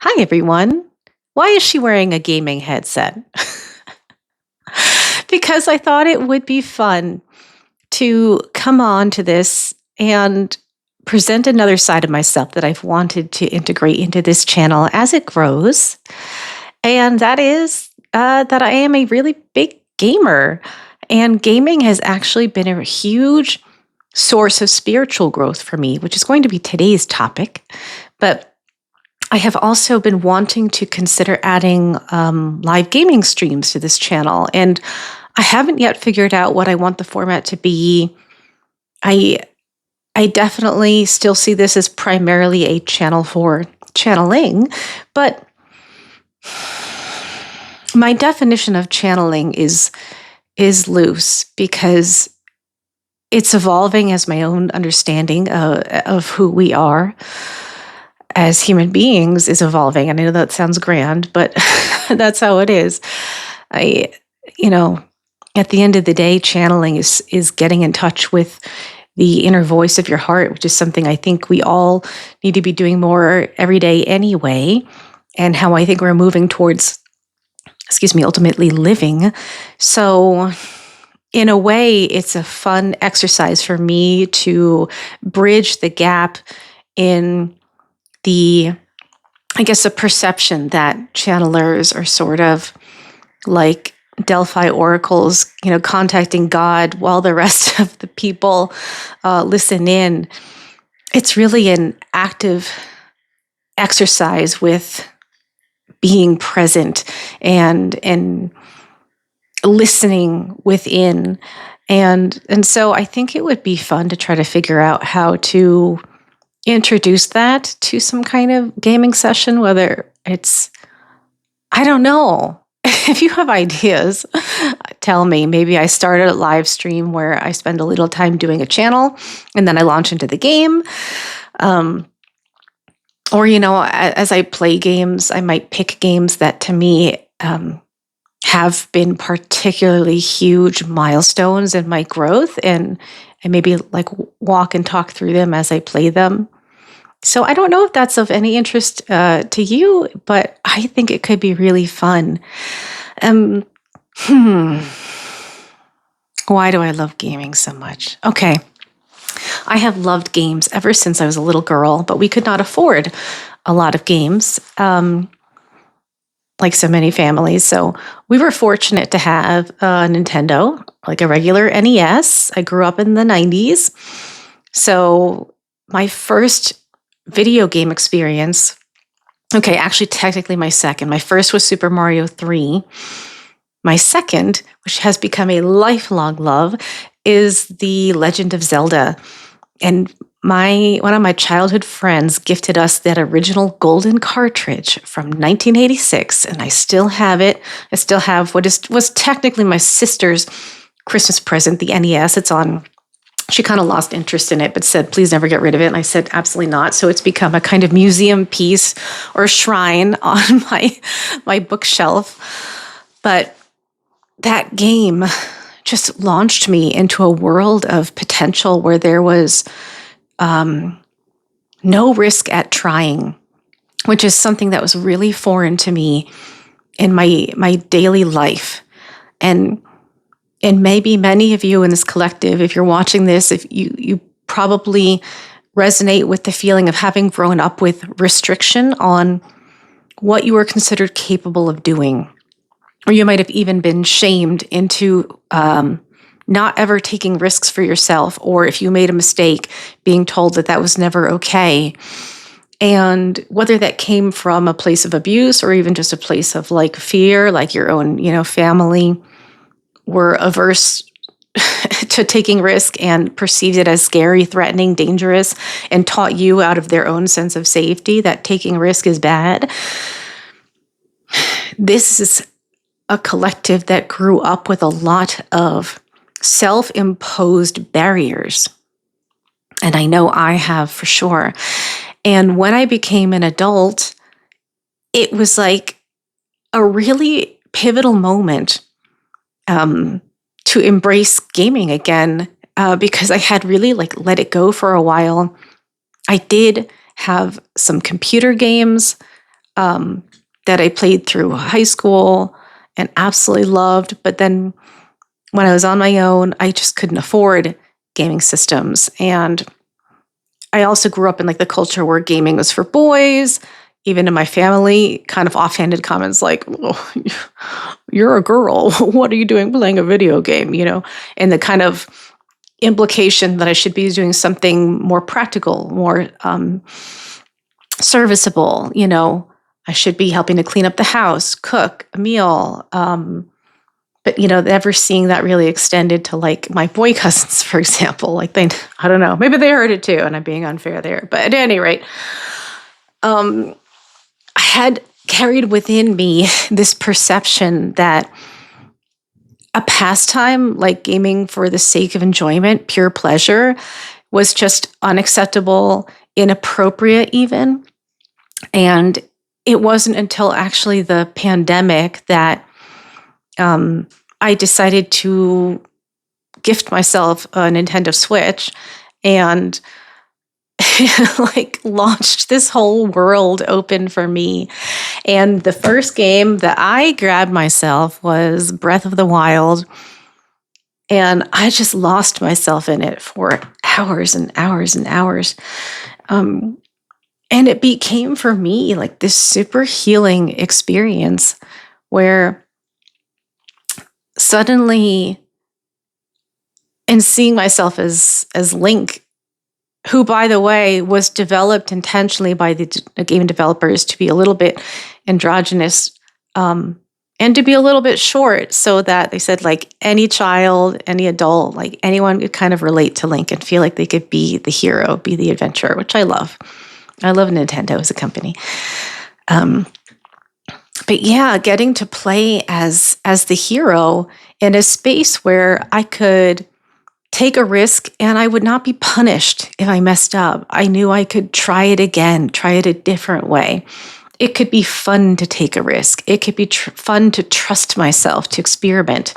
Hi, everyone. Why is she wearing a gaming headset? Because I thought it would be fun to come on to this and present another side of myself that I've wanted to integrate into this channel as it grows. And that is that I am a really big gamer. And gaming has actually been a huge source of spiritual growth for me, which is going to be today's topic. But I have also been wanting to consider adding live gaming streams to this channel, and I haven't yet figured out what I want the format to be. I I definitely still see this as primarily a channel for channeling, but my definition of channeling is loose because it's evolving as my own understanding of who we are as human beings is evolving. And I know that sounds grand, but that's how it is. I, you know, at the end of the day, channeling is getting in touch with the inner voice of your heart, which is something I think we all need to be doing more every day anyway, and how I think we're moving towards, ultimately living. So, in a way, it's a fun exercise for me to bridge the gap in the, the perception that channelers are sort of like Delphi oracles, contacting God while the rest of the people listen in. It's really an active exercise with being present and listening within. And so I think it would be fun to try to figure out how to introduce that to some kind of gaming session, whether it's, I don't know. If you have ideas, tell me. Maybe I start a live stream where I spend a little time doing a channel and then I launch into the game. Or, as I play games, I might pick games that to me have been particularly huge milestones in my growth and maybe like walk and talk through them as I play them. So I don't know if that's of any interest to you, but I think it could be really fun. Why do I love gaming so much? Okay. I have loved games ever since I was a little girl, but we could not afford a lot of games, like so many families. So we were fortunate to have a Nintendo, like a regular NES. I grew up in the 90s. So my first video game experience, actually technically my second. My first was Super Mario 3. My second, which has become a lifelong love, is The Legend of Zelda. And one of my childhood friends gifted us that original golden cartridge from 1986, and I still have it. I still have was technically my sister's Christmas present, the NES. It's on. She kind of lost interest in it, but said, please never get rid of it. And I said, absolutely not. So it's become a kind of museum piece or shrine on my bookshelf. But that game just launched me into a world of potential where there was no risk at trying, which is something that was really foreign to me in my daily life. And maybe many of you in this collective, if you're watching this, if you probably resonate with the feeling of having grown up with restriction on what you were considered capable of doing. Or you might have even been shamed into not ever taking risks for yourself, or if you made a mistake, being told that was never okay. And whether that came from a place of abuse or even just a place of like fear, like your own, family were averse to taking risk and perceived it as scary, threatening, dangerous, and taught you out of their own sense of safety that taking risk is bad. This is a collective that grew up with a lot of self-imposed barriers. And I know I have for sure. And when I became an adult, it was like a really pivotal moment to embrace gaming again, because I had really let it go for a while. I did have some computer games. that I played through high school and absolutely loved. But then when I was on my own, I just couldn't afford gaming systems. And I also grew up in like the culture where gaming was for boys. Even in my family, kind of offhanded comments like, oh, "You're a girl. What are you doing playing a video game?" And the kind of implication that I should be doing something more practical, more serviceable. I should be helping to clean up the house, cook a meal. But never seeing that really extended to like my boy cousins, for example. Like I don't know, maybe they heard it too, and I'm being unfair there. But at any rate, I had carried within me this perception that a pastime like gaming for the sake of enjoyment, pure pleasure, was just unacceptable, inappropriate even. And it wasn't until actually the pandemic that I decided to gift myself a Nintendo Switch and like launched this whole world open for me. And the first game that I grabbed myself was Breath of the Wild. And I just lost myself in it for hours and hours and hours. And it became for me like this super healing experience where suddenly, and seeing myself as Link, who, by the way, was developed intentionally by the game developers to be a little bit androgynous and to be a little bit short, so that they said like any child, any adult, like anyone could kind of relate to Link and feel like they could be the hero, be the adventurer, which I love. I love Nintendo as a company. But yeah, getting to play as the hero in a space where I could take a risk and I would not be punished if I messed up. I knew I could try it again, try it a different way. It could be fun to take a risk. It could be fun to trust myself, to experiment.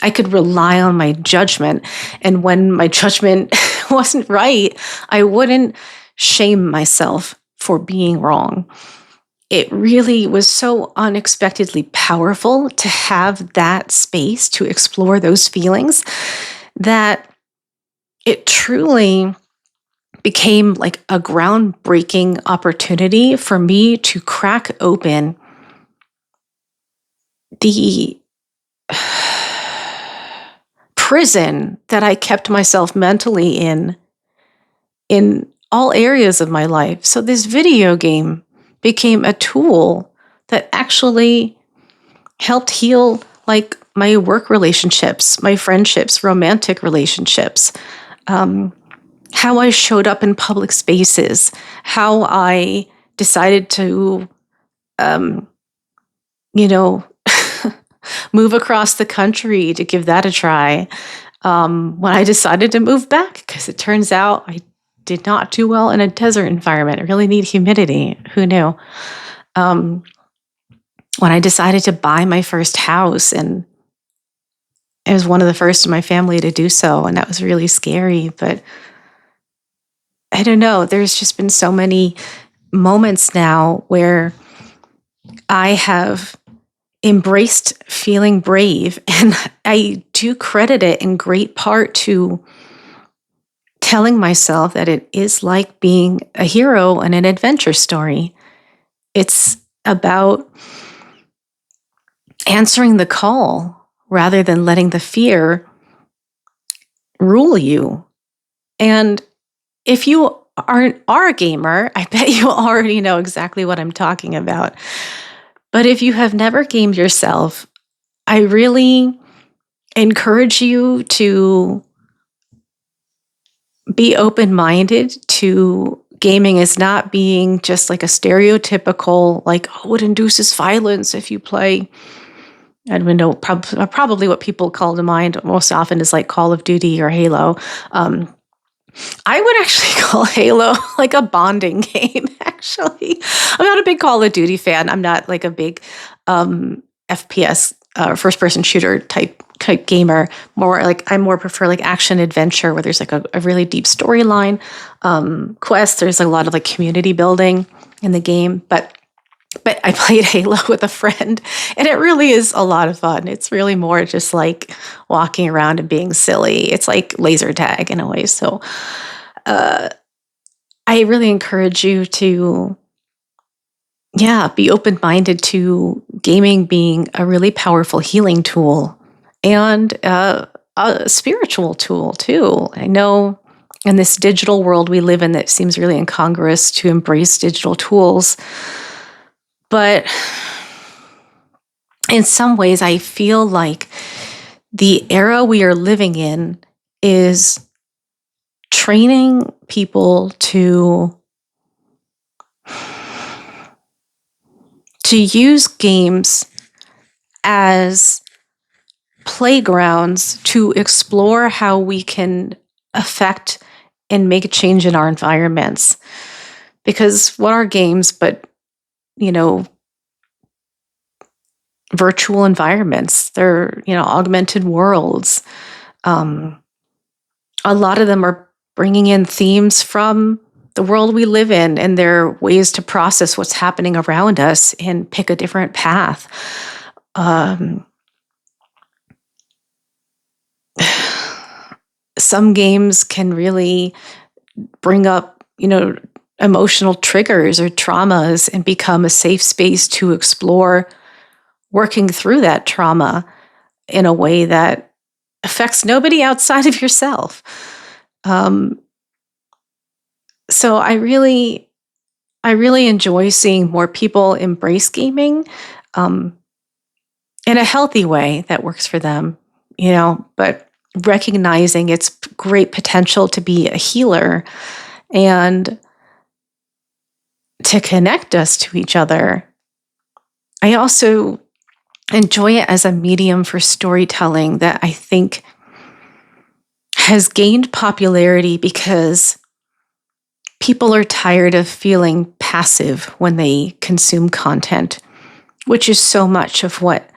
I could rely on my judgment. And when my judgment wasn't right, I wouldn't shame myself for being wrong. It really was so unexpectedly powerful to have that space to explore those feelings that it truly became like a groundbreaking opportunity for me to crack open the prison that I kept myself mentally in all areas of my life. So this video game became a tool that actually helped heal like my work relationships, my friendships, romantic relationships, how I showed up in public spaces, how I decided to, move across the country to give that a try. When I decided to move back, because it turns out I did not do well in a desert environment. I really need humidity. Who knew? When I decided to buy my first house, and I was one of the first in my family to do so, and that was really scary. But I don't know, there's just been so many moments now where I have embraced feeling brave, and I do credit it in great part to telling myself that it is like being a hero in an adventure story. It's about answering the call rather than letting the fear rule you. And if you are a gamer, I bet you already know exactly what I'm talking about. But if you have never gamed yourself, I really encourage you to be open-minded to gaming as not being just like a stereotypical, like, oh, it induces violence if you play. I don't know, probably what people call to mind most often is like Call of Duty or Halo. I would actually call Halo like a bonding game, actually. I'm not a big Call of Duty fan. I'm not like a big FPS first-person shooter type gamer. I more prefer like action adventure where there's like a really deep storyline. Quests, there's a lot of like community building in the game. But But I played Halo with a friend, and it really is a lot of fun. It's really more just like walking around and being silly. It's like laser tag in a way. So uh, I really encourage you to, yeah, be open minded to gaming being a really powerful healing tool and a spiritual tool too. I know in this digital world we live in that seems really incongruous to embrace digital tools, but in some ways, I feel like the era we are living in is training people to use games as playgrounds to explore how we can affect and make a change in our environments. Because what are games but, you know, virtual environments? They're, augmented worlds. A lot of them are bringing in themes from the world we live in, and they're ways to process what's happening around us and pick a different path. Some games can really bring up, emotional triggers or traumas and become a safe space to explore working through that trauma in a way that affects nobody outside of yourself. So I really enjoy seeing more people embrace gaming in a healthy way that works for them, but recognizing its great potential to be a healer and to connect us to each other. I also enjoy it as a medium for storytelling that I think has gained popularity because people are tired of feeling passive when they consume content, which is so much of what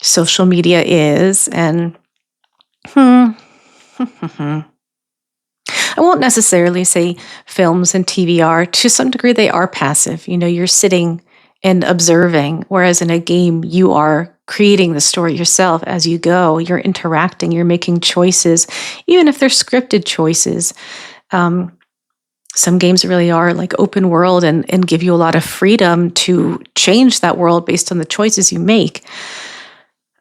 social media is. And I won't necessarily say films and TV are. To some degree, they are passive. You're sitting and observing, whereas in a game, you are creating the story yourself as you go. You're interacting, you're making choices, even if they're scripted choices. Some games really are like open world and give you a lot of freedom to change that world based on the choices you make.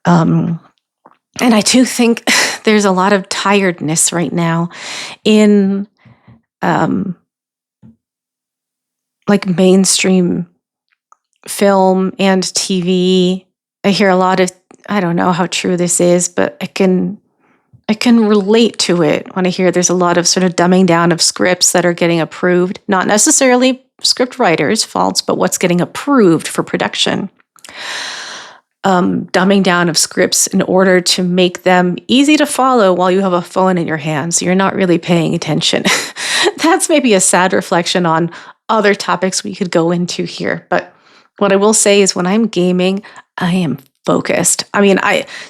And I do think there's a lot of tiredness right now in like mainstream film and TV. I hear a lot of, I don't know how true this is, but I can relate to it when I hear there's a lot of sort of dumbing down of scripts that are getting approved, not necessarily script writers' faults, but what's getting approved for production. Dumbing down of scripts in order to make them easy to follow while you have a phone in your hand, so you're not really paying attention. That's maybe a sad reflection on other topics we could go into here. But what I will say is when I'm gaming, I am focused. I mean,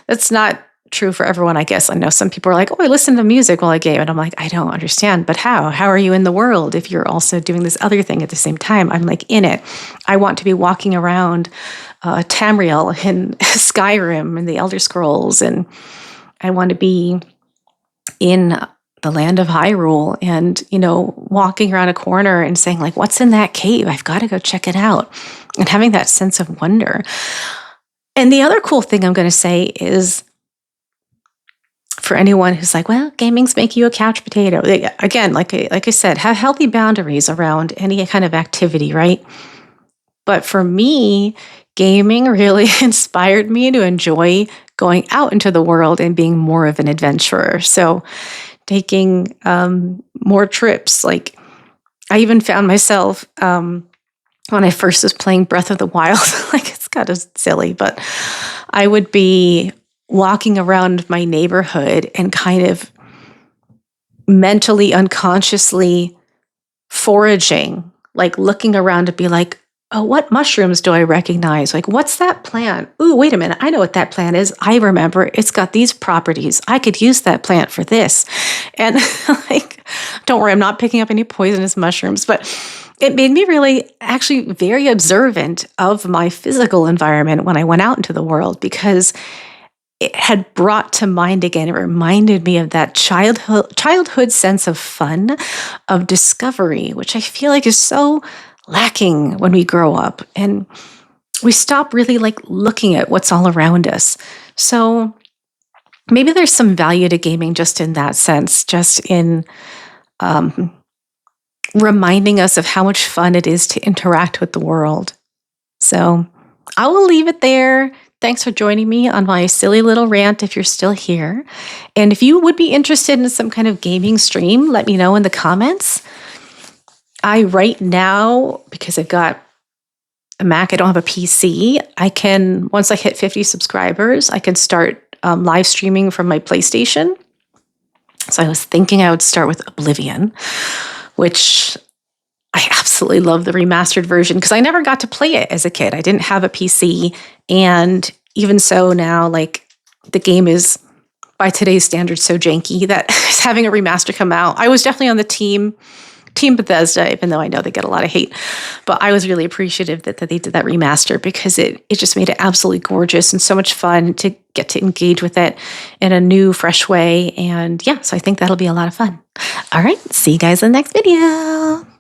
that's not true for everyone, I guess. I know some people are like, oh, I listen to music while I game. And I'm like, I don't understand. But how? How are you in the world if you're also doing this other thing at the same time? I'm like in it. I want to be walking around Tamriel in Skyrim and the Elder Scrolls. And I want to be in the land of Hyrule and, walking around a corner and saying like, what's in that cave? I've got to go check it out. And having that sense of wonder. And the other cool thing I'm going to say is, for anyone who's like, well, gaming's make you a couch potato. Again, like I said, have healthy boundaries around any kind of activity, right? But for me, gaming really inspired me to enjoy going out into the world and being more of an adventurer. So taking more trips. Like I even found myself when I first was playing Breath of the Wild, like it's kind of silly, but I would be walking around my neighborhood and kind of mentally, unconsciously foraging, like looking around to be like, oh, what mushrooms do I recognize? Like, what's that plant? Ooh, wait a minute. I know what that plant is. I remember it's got these properties. I could use that plant for this. And like, don't worry, I'm not picking up any poisonous mushrooms, but it made me really actually very observant of my physical environment when I went out into the world because it had brought to mind again, it reminded me of that childhood sense of fun, of discovery, which I feel like is so lacking when we grow up and we stop really like looking at what's all around us. So maybe there's some value to gaming just in that sense, just in um, reminding us of how much fun it is to interact with the world. So I will leave it there. Thanks for joining me on my silly little rant if you're still here. And if you would be interested in some kind of gaming stream, let me know in the comments. I right now, because I've got a Mac, I don't have a PC. I can, once I hit 50 subscribers, I can start live streaming from my PlayStation. So I was thinking I would start with Oblivion, which I absolutely love the remastered version because I never got to play it as a kid. I didn't have a PC. And even so now, like the game is by today's standards so janky that having a remaster come out, I was definitely on the team Bethesda, even though I know they get a lot of hate. But I was really appreciative that they did that remaster because it just made it absolutely gorgeous and so much fun to get to engage with it in a new, fresh way. And yeah, so I think that'll be a lot of fun. All right, see you guys in the next video.